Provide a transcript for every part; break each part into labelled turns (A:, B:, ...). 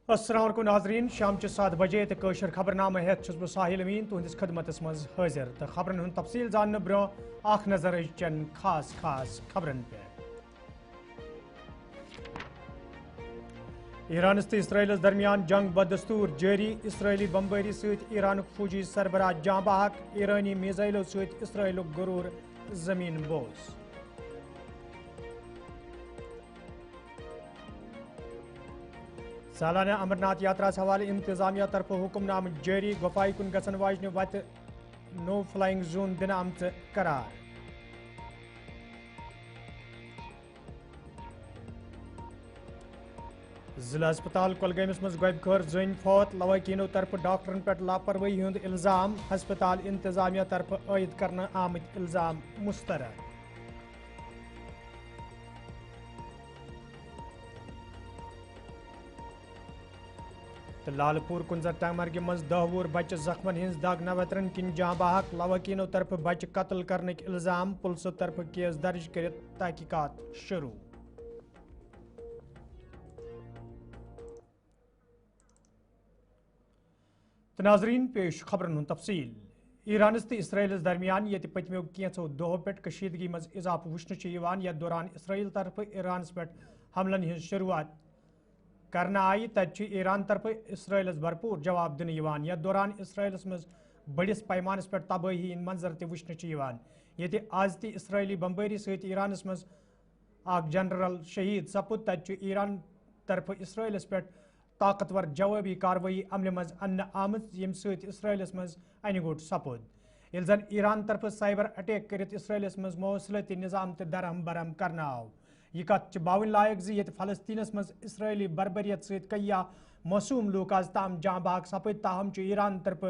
A: السلام علیکم ناظرین شام 7 بجے تو قشر خبرنامہ ہیت چھس بہ ساحل امین تہندس خدمتس مز حاضر تو خبرن ہند تفصیل زاننے برو اخ نظر چن خاص خبرن پہ ایرانس تو اسرائیلس درمیان جنگ بدستور جاری اسرائیلی بمباری ست ایرانک فوجی سربراہ جاں بحق ایرانی میزائلو ست اسرائیلک غرور زمین بوز سالانہ امرناتھ یاترا حوالہ انتظامیہ طرف حکم نامہ جاری گفائی کن گھن واجنہ وتہ نو فلائنگ زون دنہ آمت قرار ضلع ہسپتال کولگامس مز گوب خور زن فوت لواحقینو طرف ڈاکٹرن پہ لاپروی ہند الزام ہسپتال انتظامیہ طرف عائد کرنا آمت الزام مسترد لال پور کنزر ٹنگمرگہ مز 10 وُہر بچہ زخمن ہز دگ نوترن کن جاں بحق لواحقینو طرف بچہ قتل کرنک الزام پولیسو طرف کیس درج کرت تحقیقات شروع ناظرین پیش خبرن ہند تفصیل ایرانس تو اسرائیلس درمیان یہ پتمو کینچو دہو پہ کشیدگی مز اضافہ وچھنہ یتھ دوران اسرائیل طرف ایرانس پہ حملن ہز شروعات کرنا آئی تت ایران طرف اسرائیلس بھرپور جواب دن یتھ دوران اسرائیلس مز بڑس پیمانس پہ تباہی ہند منظر تہ وچھنہ یہ آز تہ اسرائیلی بمباری ست ایرانس مز اخ جنرل شہید سپد تت ایران طرف اسرائیلس پہ طاقتور جوابی کاروی عمل مز ان آمت یم ست اسرائیلس مز انہ گوٹ سپد یل زن ایران طرف سائبر اٹیک کرت اسرائیلس مز مواصلتی نظام تہ درہم برہم کرنا آو یہ کت باون لائق زی یت فلسطینس مز اسرائیلی بربریت ست کیا معصوم لوک آز تام جاں بحق سپد تاہم ایران طرف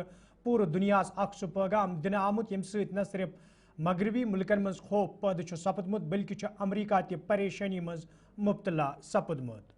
A: پور دنیا اخ سہ پیغام دن آمت یم ست نہ صرف مغربی ملکن مز خوف پید سپدمت بلکہ امریکہ تہ پریشانی مز مبتلا سپدمت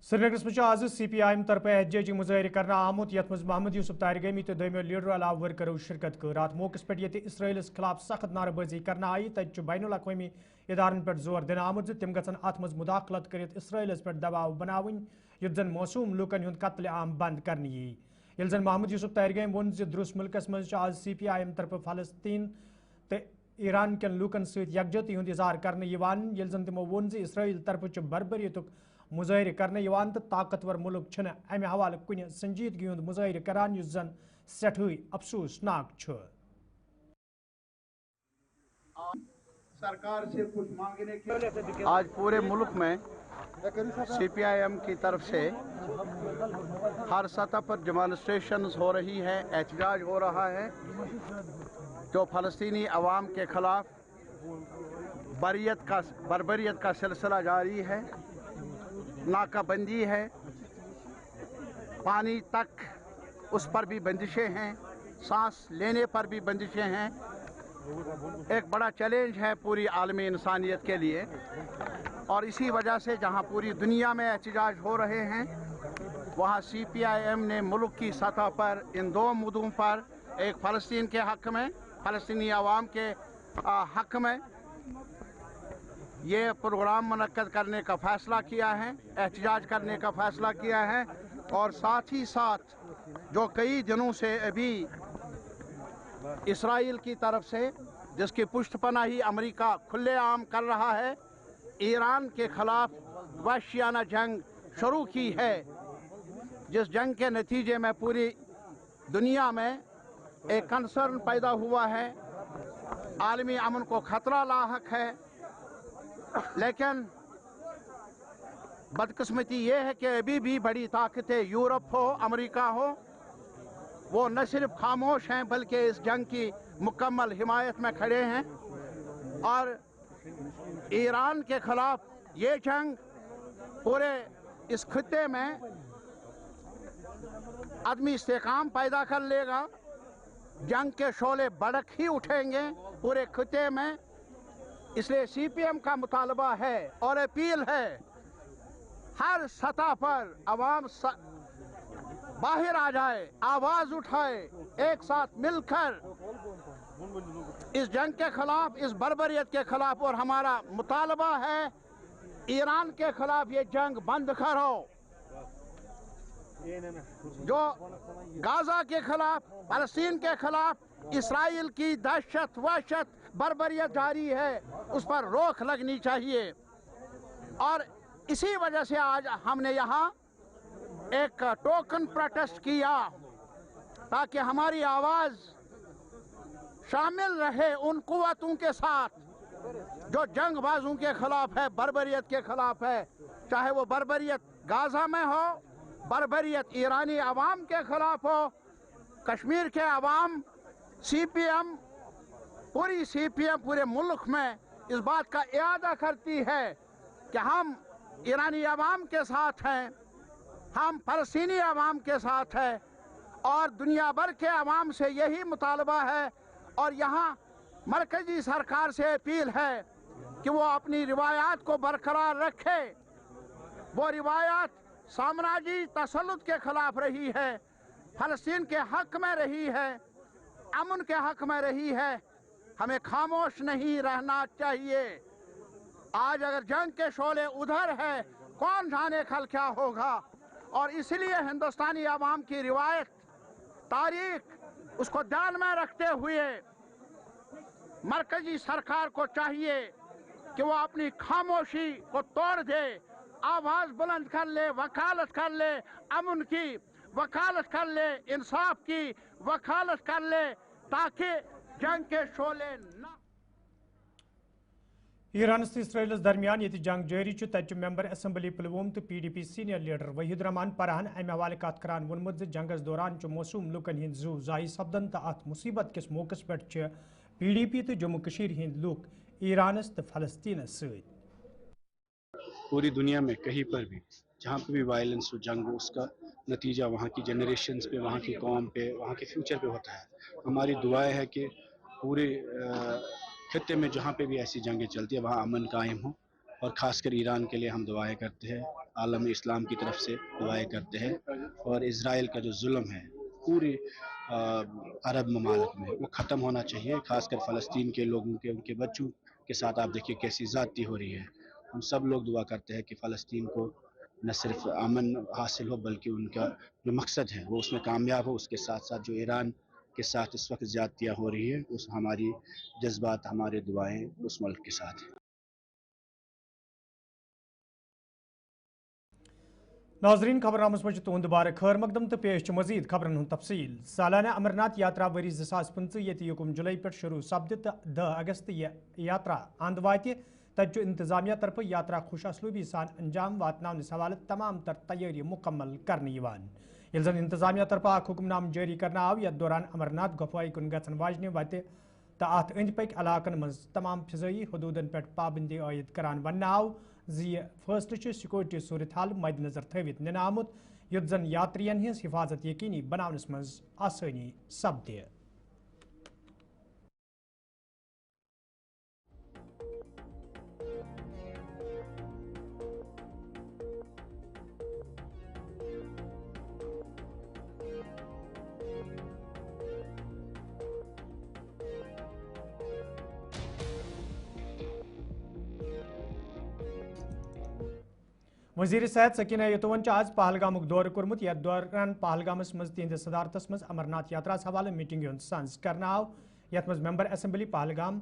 A: سرینگرس مجھ آز سی پی آئی ایم طرف احتجاجی مظاہرہ کرنا آمت یت مز محمد یوسف طارقمی تو دمو لیڈرو علاوہ ورکرو شرکت کر ات موقع پہ یہ اسرائیلس خلاف سخت نعرہ بازی کرنا آئی تت بین الاقوامی ادارن پہ زور دن آمت تم گھن ات مز مداخلت کرت اسرائیلس پہ دباؤ بناون یت زن معصوم لوکن ہند قتل عام بند کرنے یل زن محمد یوسف طارقمی ون درس ملکس مز آز سی پی آئی ایم طرف فلسطین تو ایران کن لوکن ست یکجہتی ہند اظہار کرنے یل زن تمو ون اسرائیل طرف بربریت مظاہرہ کرنے تو طاقتور ملک چھنہ امہ حوالہ کن سنجیدگی ہند مظاہرہ کران اس زن سٹھے افسوسناک
B: سرکار سے کچھ مانگنے کے
C: آج پورے ملک میں سی پی آئی ایم کی طرف سے ہر سطح پر ڈیمانسٹریشنز ہو رہی ہے، احتجاج ہو رہا ہے جو فلسطینی عوام کے خلاف بربریت کا سلسلہ جاری ہے، ناکہ بندی ہے، پانی تک اس پر بھی بندشیں ہیں، سانس لینے پر بھی بندشیں ہیں۔ ایک بڑا چیلنج ہے پوری عالمی انسانیت کے لیے، اور اسی وجہ سے جہاں پوری دنیا میں احتجاج ہو رہے ہیں وہاں سی پی آئی ایم نے ملک کی سطح پر ان دو مدعوں پر، ایک فلسطین کے حق میں، فلسطینی عوام کے حق میں یہ پروگرام منعقد کرنے کا فیصلہ کیا ہے، احتجاج کرنے کا فیصلہ کیا ہے، اور ساتھ ہی ساتھ جو کئی دنوں سے ابھی اسرائیل کی طرف سے، جس کی پشت پناہی امریکہ کھلے عام کر رہا ہے، ایران کے خلاف وحشیانہ جنگ شروع کی ہے، جس جنگ کے نتیجے میں پوری دنیا میں ایک کنسرن پیدا ہوا ہے، عالمی امن کو خطرہ لاحق ہے۔ لیکن بدقسمتی یہ ہے کہ ابھی بھی بڑی طاقتیں، یورپ ہو، امریکہ ہو، وہ نہ صرف خاموش ہیں بلکہ اس جنگ کی مکمل حمایت میں کھڑے ہیں، اور ایران کے خلاف یہ جنگ پورے اس خطے میں आदमी इस्तेकाम पैदा कर लेगा, जंग के शोले भड़क ही उठेंगे पूरे खिते में। इसलिए CPM का मुतालबा है और अपील है, हर सतह पर अवाम बाहर आ जाए, आवाज उठाए, एक साथ मिलकर इस जंग के खिलाफ, इस बर्बरियत के खिलाफ। और हमारा मुतालबा है ईरान के खिलाफ ये जंग बंद करो। जो गाजा के खिलाफ, फलस्तीन के खिलाफ इसराइल की दहशत वहशत बर्बरियत जारी है, उस पर रोक लगनी चाहिए। और इसी वजह से आज हमने यहाँ एक टोकन प्रोटेस्ट किया, ताकि हमारी आवाज़ शामिल रहे उन कुव्वतों के साथ जो जंगबाजों के खिलाफ है, बर्बरियत के खिलाफ है। चाहे वो बर्बरियत गाजा में हो, बर्बरियत ईरानी अवाम के खिलाफ हो, कश्मीर के अवाम, CPM, पूरी CPM पूरे मुल्क में इस बात का इरादा करती है कि हम ईरानी अवाम के साथ हैं, हम फलस्तीनी अवाम के साथ हैं। और दुनिया भर के अवाम से यही मुतालबा है। और यहाँ मरकजी सरकार से अपील है कि वो अपनी रिवायात को बरकरार रखे। वो रिवायात साम्राज्यी तसल्लुत के खिलाफ रही है, फलस्तीन के हक में रही है, अमन के हक में रही है। हमें खामोश नहीं रहना चाहिए। आज अगर जंग के शोले उधर है, कौन जाने कल क्या होगा। और इसलिए हिंदुस्तानी अवाम की रिवायत, तारीख, उसको ध्यान में रखते हुए मरकजी सरकार को चाहिए कि वो अपनी खामोशी को तोड़ दे, आवाज बुलंद कर ले, वकालत कर ले अमन की, वकालत कर ले इंसाफ की, वकालत कर ले, ताकि जंग के शोले न।
A: ईरानस तो इसराइलस दरमियान ये जंग जारी तत मेंबर असम्बली पुलवोम तो PDP senior leader Waheed Rahman परहन अमे हवाले कत करान वोनमुत जंगस दौरान मौसूम लुकन हिंद जू जाई सपदन तो अत मुसीबत किस मौकस पे PDP तो जम्मू कशीर हिंद लुक ईरानस तो फलस्तीनस सत।
D: पूरी दुनिया में कहीं पर भी जहाँ पे भी वायलेंस हो, जंग हो, उसका नतीजा वहाँ की जनरेशन्स पे, वहाँ की कौम पे, वहाँ के फ्यूचर पे होता है। हमारी दुआएं है कि पूरे खत्ते में जहाँ पे भी ऐसी जंगें चलती है वहाँ अमन कायम हो। और ख़ासकर ईरान के लिए हम दुआएं करते हैं, आलम इस्लाम की तरफ से दुआएं करते हैं। और इज़राइल का जो जुल्म है पूरी अरब ममालिक में, वो ख़त्म होना चाहिए। ख़ासकर फ़लस्तीन के लोगों के, उनके बच्चों के साथ आप देखिए कैसी ज़्यादती हो रही है। हम सब लोग दुआ करते हैं कि फ़लस्तीन को न सिर्फ अमन हासिल हो, बल्कि उनका जो मकसद है वो उसमें कामयाब हो। उसके साथ साथ जो ईरान के साथ इस वक्त ज़्यादतियाँ हो रही है, उस हमारी जज्बात, हमारे दुआएं उस मुल्क के साथ हैं।
A: नाजरीन खबरनामस मज तुंद बार खैर मकदम तो पेश मजीद खबरन हुन तफसील। सालाना अमरनाथ यात्रा वरी 2015 ये 1 जुलाई पे शुरू सपद 10 अगस्त यात्रा अंद वात तत इंतजामिया तरफ यात्रा खुश असलूबी सान अंजाम वातनावन हवाले तमाम तर तैयारी मुकम्मल करने ये जन इंतजामिया तरफ हुक्मनाम जारी करना आव यथ दौरान अमरनाथ गुफाई कुन गन वाजने वत तो अत अंद पक इलाकन मज तमाम फिजाई हदूदन पे पाबंदी आयद करान वन आव जी फैसले सिक्योरिटी सूरत हाल मद्देनजर थवित निन आमुत युत जन यात्रियन हज हिफाजत यकीनी बनावनस मज आसानी सपदे। वजीर सेहत सकीना यतुवन आज पहलगाम दौर कोर्मुत यथ दौरान पहलगामस मज तिहंद सदारतस मज अमरनाथ यात्रा हवाले मीटिंग हुंद सांस करना आव यथ मज member assembly Pahalgam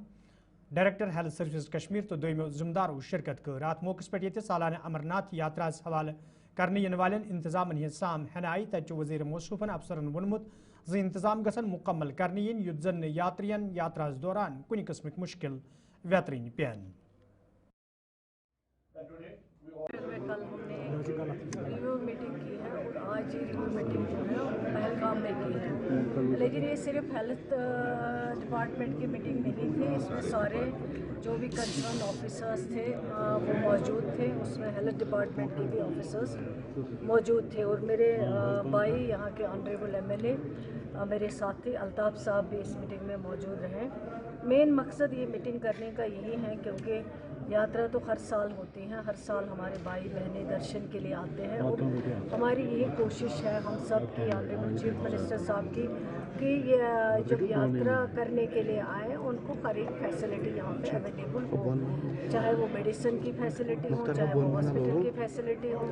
A: director health service Kashmir तो दोयमो जिम्मेदारों शिरकत कर। अत मौकस पे ये सालाना अमरनाथ यात्रा हवाले करने इन वाले इंतजाम हज साम हन आई तत वजीर मौसूफन अफसरन वोनमुत जी इंतजाम गसन मुकम्मल करने युत जन यात्रियन यात्रा दौरान कुछ किस्म मुश्किल व्यतरन पेन।
E: कल हमने रिव्यू मीटिंग की है और आज ही रिव्यू मीटिंग जो है पहलगाम में की है। लेकिन ये सिर्फ हेल्थ डिपार्टमेंट की मीटिंग नहीं थी, इसमें सारे जो भी कंसर्न ऑफिसर्स थे वो मौजूद थे। उसमें हेल्थ डिपार्टमेंट के भी ऑफिसर्स मौजूद थे और मेरे भाई यहाँ के ऑनरेबल एमएलए मेरे साथी अल्ताफ साहब भी इस मीटिंग में मौजूद रहे। मेन मकसद ये मीटिंग करने का यही है क्योंकि यात्रा तो हर साल होती हैं, हर साल हमारे भाई बहनें दर्शन के लिए आते हैं और हमारी यही कोशिश है हम सब की, ऑनरेबल चीफ मिनिस्टर साहब की, कि ये जब यात्रा करने के लिए आए उनको हर एक फैसिलिटी यहाँ पे अवेलेबल हो, चाहे वो मेडिसिन की फैसिलिटी हो, चाहे वो हॉस्पिटल की फैसिलिटी हो,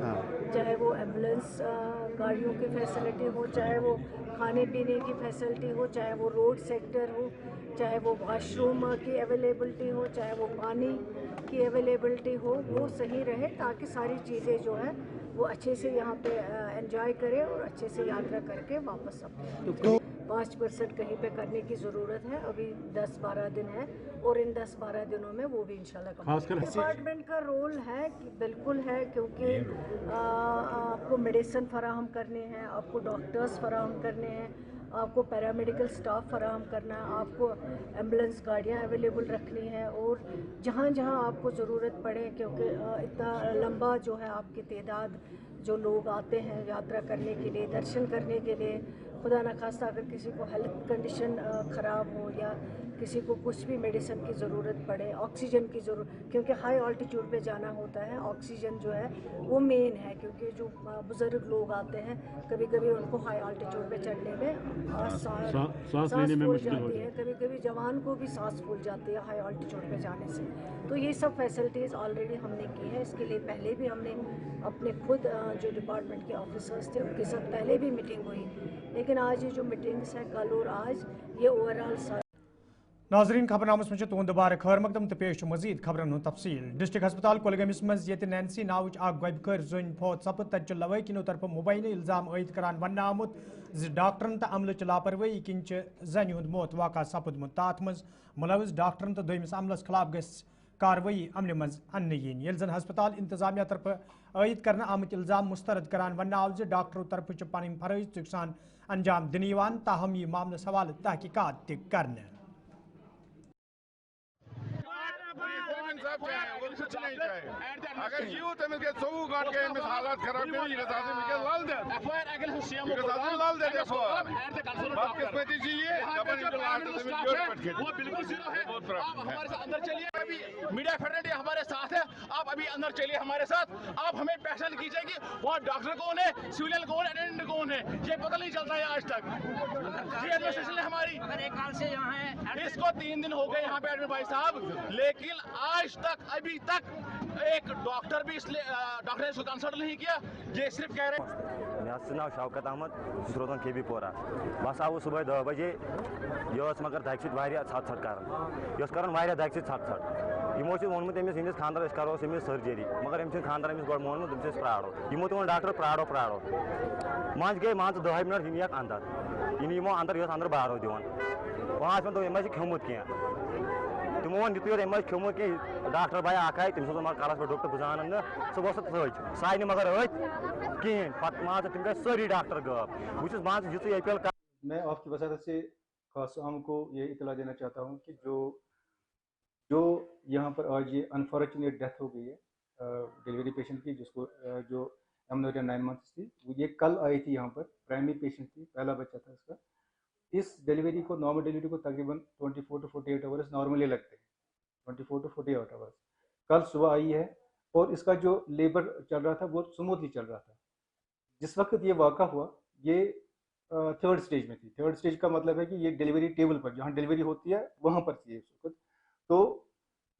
E: चाहे वो एम्बुलेंस गाड़ियों की फैसिलिटी हो, चाहे वो खाने पीने की फैसिलिटी हो, चाहे वो रोड सेक्टर हो, चाहे वो वॉशरूम की अवेलेबिलिटी हो, चाहे वो पानी की अवेलेबिलिटी हो, वो सही रहे ताकि सारी चीज़ें जो है वो अच्छे से यहाँ पे एंजॉय करें और अच्छे से यात्रा करके वापस अपने 5% कहीं पे करने की ज़रूरत है। अभी 10-12 दिन है और इन 10-12 दिनों में वो भी इंशाल्लाह डिपार्टमेंट का रोल है कि बिल्कुल है, क्योंकि आपको मेडिसिन फराहम करने हैं, आपको डॉक्टर्स फराहम करने हैं, आपको पैरामेडिकल स्टाफ फराहम करना है, आपको एम्बुलेंस गाड़ियाँ अवेलेबल रखनी है और जहाँ जहाँ आपको ज़रूरत पड़े, क्योंकि इतना लंबा जो है आपकी तादाद जो लोग आते हैं यात्रा करने के लिए, दर्शन करने के लिए, खुदा न खास्ता अगर किसी को हेल्थ कंडीशन ख़राब हो या किसी को कुछ भी मेडिसिन की ज़रूरत पड़े, ऑक्सीजन की ज़रूरत, क्योंकि हाई ऑल्टीट्यूड पे जाना होता है, ऑक्सीजन जो है वो मेन है, क्योंकि जो बुज़ुर्ग लोग आते हैं कभी कभी उनको हाई ऑल्टीट्यूड पे चढ़ने में सांस फूल जाती है, कभी कभी जवान को भी सांस फूल जाती है हाई ऑल्टीट्यूड पे जाने से। तो ये सब फैसिलिटीज़ ऑलरेडी हमने की है। इसके लिए पहले भी हमने अपने खुद जो डिपार्टमेंट के ऑफिसर्स थे उनके साथ पहले भी मीटिंग हुई, लेकिन आज ये जो मीटिंग्स हैं कल और आज ये ओवरऑल
A: नाजरीन खबरनामस में तुंद दोबारा खैर मकदम तो पेश मजीद खबरन हूं तफसील। डिस्ट्रिक्ट हस्पताल कुलगमिस मज ये नैन्सी नावच गबकर जुन फौत सपद तत लवकिनो तरफ मुबैना इल्जाम आयद करान वन आमुत डाक्टरन तो अमल लापरवाही किन जन हुंद मौत वाक़ सपदमुत, तथ मज मुलविस डाक्टरन तो दोमिस अमलस खिलाफ गस कार्रवाई अमल मज अन्न यीन। ये जन हस्पताल इंतजामिया तरफ आयद कर आमत इल्जाम मुस्तरद करान वन आव डाक्टरों तरफ पन फरज तुकसान अंजाम दिन, ताहम यह मामल सवाल तहकीकात कर।
F: अगर यू तमिस के 24 घंटे के इनमें हालात खराब नहीं है साथ में के लाल दे एफआईआर अगर हम सीएम को लाल दे बात किस्मती जी ये डबल इंटरनेट से जोड़ पट के वो बिल्कुल जीरो है। आप हमारे साथ अंदर चलिए, अभी मीडिया फेडरेट हमारे साथ है, आप अभी अंदर चलिए हमारे साथ। आप हमें पहचान कीजिए कि वो डॉक्टर कौन है, सिविलियन कौन है, अटेंडेंट कौन है, ये पता नहीं चलता है आज तक। ये एडमिनिस्ट्रेशन है हमारी, अगर एक साल से यहाँ है, इसको 3 दिन हो गए यहाँ पे एडमिट भाई साहब, लेकिन आज तक अभी तक एक डॉक्टर भी इसलिए डॉक्टर ने इसको कंसल्ट नहीं किया, ये सिर्फ कह रहे हैं।
G: मेरा नाम शौकत अहमद, रोजान के बी पोरा। बस आव सुबह 10 बजे यह मगर दग सट कर कर दग सो वोनमुत अमिस इंदिस खानदार करो अमिस सर्जरी, मगर अमिस खानदार अमिस गो मोनमुत अमिस प्राड़ो यमो तो डॉक्टर प्राड़ो मंज गई मान 10 मिनट इन अंदर इन यमो अंदर अंदर बारो दिवान वहाँ तो अम खेमुत कह तमो वो युत अम खेमुत कि डॉक्टर भाई आख आए तम सोन कलस पे डॉक्टर बुझान सह गो सह मगर कहें पत् मान तम गए सारी डॉक्टर गब बहुत मान युत अपील कर।
H: मैं आपकी वसादत से खास आम को ये इतला देना चाहता हूँ कि जो यहाँ पर आज ये अनफॉर्चुनेट डेथ हो गई है डिलीवरी पेशेंट की, जिसको जो एमनोरिया 9 मंथ्स थी, ये कल आई थी यहाँ पर, प्राइमरी पेशेंट थी, पहला बच्चा था इसका। इस डिलीवरी को, नॉर्मल डिलीवरी को तकरीबन 24 to 48 आवर्स नॉर्मली लगते हैं, 24 to 48 आवर्स। कल सुबह आई है और इसका जो लेबर चल रहा था वो स्मूथली चल रहा था। जिस वक्त ये वाक़ा हुआ ये 3rd स्टेज में थी। 3rd स्टेज का मतलब है कि ये डिलीवरी टेबल पर जहाँ डिलीवरी होती है वहाँ पर थी इस वक्त। तो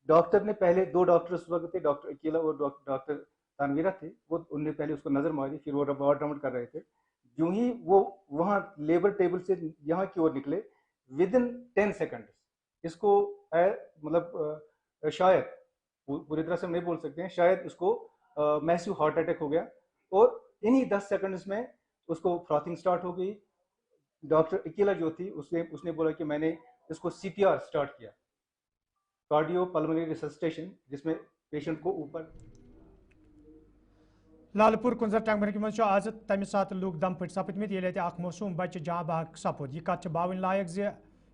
H: डॉक्टर ने पहले 2 डॉक्टर उस वक्त थे, डॉक्टर अकीला और डॉक्टर तानवीरा थे, वो उनने पहले उसको नज़र मारी, फिर वो वार्ड राउंड कर रहे थे। यूं ही वो वहाँ लेबर टेबल से यहाँ की ओर निकले, विदिन 10 सेकंड इसको मतलब शायद पूरी तरह से हम नहीं बोल सकते हैं, शायद इसको मैसिव हार्ट अटैक हो गया और इन्हीं 10 सेकंड्स में उसको फ्रॉथिंग स्टार्ट हो गई। डॉक्टर अकीला जो थी उसने बोला कि मैंने इसको CPR स्टार्ट किया, कार्डियो पल्मोनरी रिससिटेशन, जिसमें पेशेंट को ऊपर
A: لالپور کنزر ٹنگمرگہ مز آز تمہ سات لوگ دم پھٹ سپدمت یل اخ معصوم بچہ جاں بحق سپد یہ کت باون لائق زِ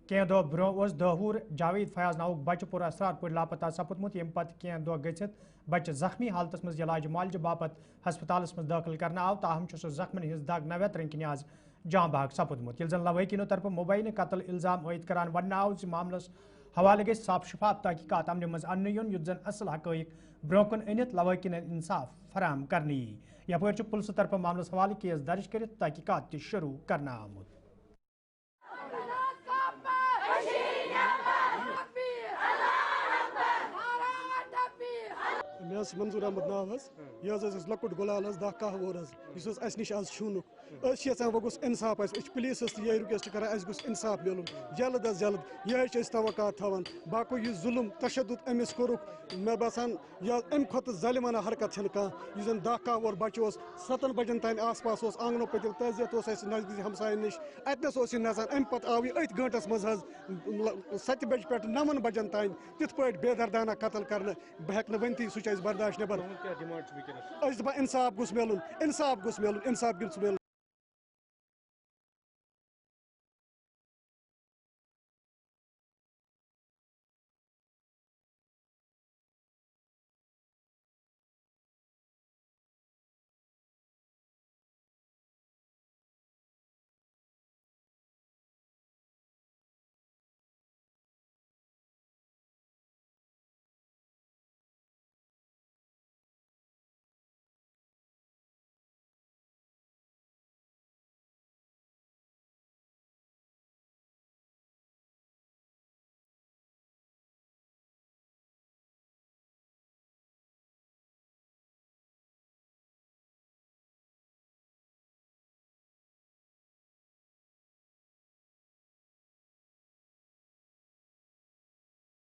A: کینٛہہ دۄہ برونٛہہ اوس دہوٗر جاوید فیاض ناوُک بچہ پُر اثرات پٲٹھۍ لاپتہ سپُدمُت ییٚمہِ پتہٕ کینٛہہ دۄہ گٔژھِتھ بچہ زخمی حالتس منٛز علاج معالجہ باپت ہسپتالس منٛز دٲخل کرنہٕ آو تاہم چھُ سُہ زخمن ہٕنٛز دگ نویترن کِنۍ آز جاں بحق سپُدمُت ییٚلہِ زن لوٲقینو طرفہٕ مبینہ قتل الزام عٲید کران وننہٕ آو زِ معاملس حوالہٕ گژھِ صاف شفاف تحقیقات عملہِ منٛز اننہٕ یُن یُتھ زن اصل حقائق برونٛہہ کُن أنِتھ لوٲقینن انصاف فراہم کرنہٕ یی یپٲرۍ چھُ پُلسہٕ طرفہٕ معاملس حوالہٕ کیس درج کٔرِتھ تحقیقات تہِ شروٗع کرنہٕ آمُت
I: مے منظور احمد ناو حظ یہ لۄکُٹ گُلال حظ 10-12 وُہُر حظ یُس حظ اَسہِ نِش آز شوٗنُک أسۍ چھِ یژھان وۄنۍ گوٚژھ اِنصاف اَسہِ أسۍ چھِ پُلیٖسَس تہِ یِہٕے رِکویسٹ کران اَسہِ گوٚژھ اِنصاف میلُن جلد از جلد یِہٕے چھِ أسۍ توقعات تھاوان باقٕے یُس ظُلم تشدُد أمِس کوٚرُکھ مےٚ باسان یا اَمہِ کھۄتہٕ ظالمانہ حرکت چھَنہٕ کانٛہہ یُس زَن 10-12 وُہُر بَچہٕ اوس 7 بجن تانۍ آس پاس اوس آنگنو پٔتِل تعزیت اوس اَسہِ نزدیٖک ہمساین نِش اَتنَس اوس یہِ نژان اَمہِ پتہٕ آو یہِ أتھۍ گٲنٛٹَس منٛز حظ 7 بجہِ پٮ۪ٹھ 9 بجن تانۍ تِتھ پٲٹھۍ بے دردانہ قتل کرنہٕ بہٕ ہٮ۪کہٕ نہٕ ؤنتھٕے سُہ چھُ اَسہِ برداش نٮ۪بر أسۍ دَپان اِنصاف گوٚژھ میلُن اِنصاف گوٚژھ میلُن اِنصاف گوٚژھ میلُن